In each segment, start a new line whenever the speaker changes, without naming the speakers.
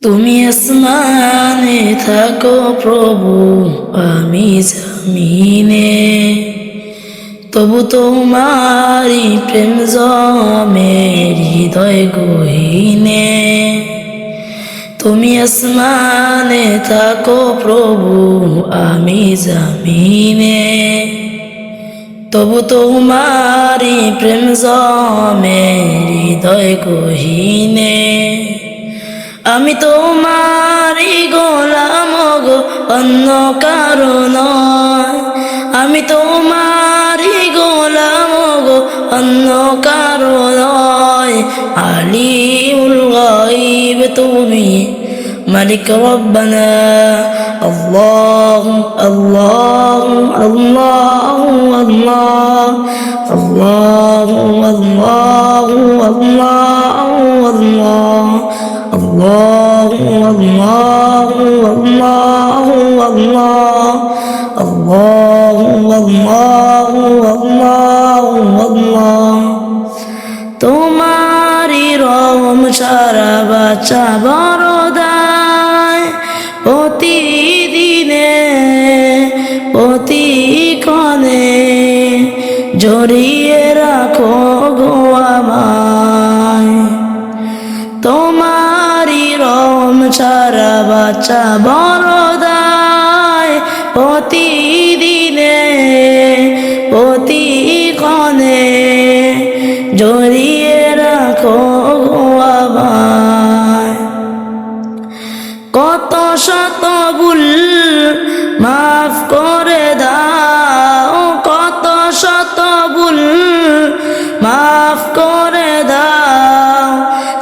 তুমি আসমানে থাকো প্রভু, আমি জমিনে, তবু তোমারি প্রেম জমে হৃদয় গহীনে। তুমি আসমানে থাকো প্রভু, আমি জমিনে, তবু তোমারি প্রেম জমে হৃদয় গহীনে। আমি তোমারি গোলাম গো, অন্য কারো নয়। আমি তোমারি গোলাম গো, অন্য কারো নয়। আলিমুল গায়ব তুমি, মালিক রব্বানা। আল্লাহ আল্লাহ আল্লাহ আল্লাহ আল্লাহ আল্লাহ আল্লাহ আল্লাহ الله الله الله الله الله الله الله الله তোমারি রহম সারা বাঁচা বড় দায়। প্রতিদিনে প্রতিক্ষণে জড়িয়ে রাখো গো আমায়। তোমারি রহম ছাড়া বাঁচা বড় দায়। প্রতিদিনে প্রতিক্ষণে জড়িয়ে রাখো গো আমায়। কত শত ভুল মাফ করে দাও, কত শত ভুল মাফ করে দাও।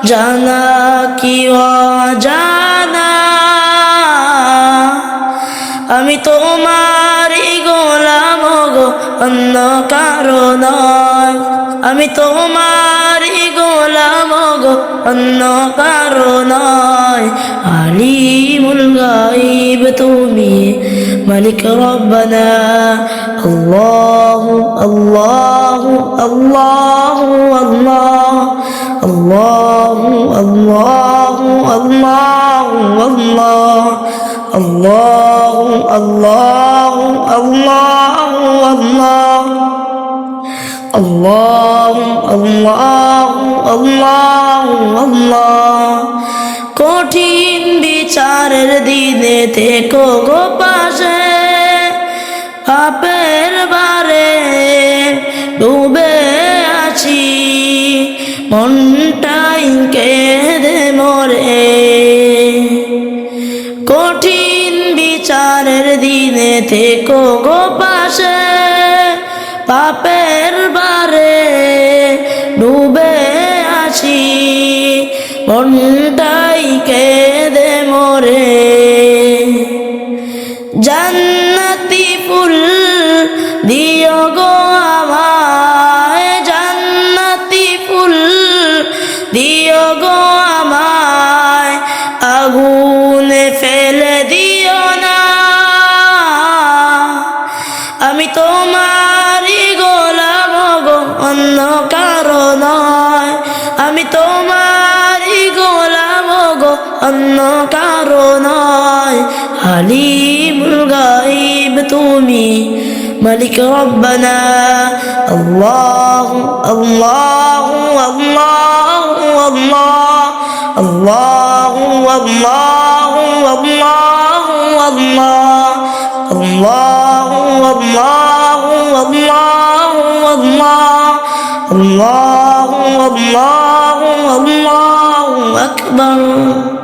জানা কি অজানা, আমি তোমারি গোলাম গো, অন্য কারো নয়। আমি তোমারি গোলাম গো, অন্য কারো নয়। আলিমুল গায়ব তুমি, মালিক রব্বানা। আল্লাহু আল্লাহু আল্লাহু আল্লাহ আল্লাহু আল্লাহু আল্লাহু আল্লাহ আল্লাহু আল্লাহু আল্লাহু আল্লাহু আল্লাহু আল্লাহ। কঠিন বিচারের দিনে থেকো গো পাশে, পাপের বারে ডুবে আছি, মনটাই কেঁদে মরে। কঠিন বিচারের দিনে থেকো গো পাশে, পাপের বারে ডুবে আছি, মনটাই কেঁদে মরে। জান্নাতি ফুল দিও গো আমায়, জান্নাতি ফুল দিও গো আমায়। আগুনে ফেলে দিও না, আমি তোমারি গোলাম গো, অন্য কারো নয়। আমি তোমারি গোলাম গো, অন্য কারো নয়। আলিমুল গায়ব তুমি, মালিক রব্বানা। আল্লাহ আল্লাহ আল্লাহ আল্লাহ আল্লাহ আল্লাহ আল্লাহ আল্লাহ আল্লাহ আল্লাহ আল্লাহ আল্লাহ আল্লাহ আল্লাহ আকবার।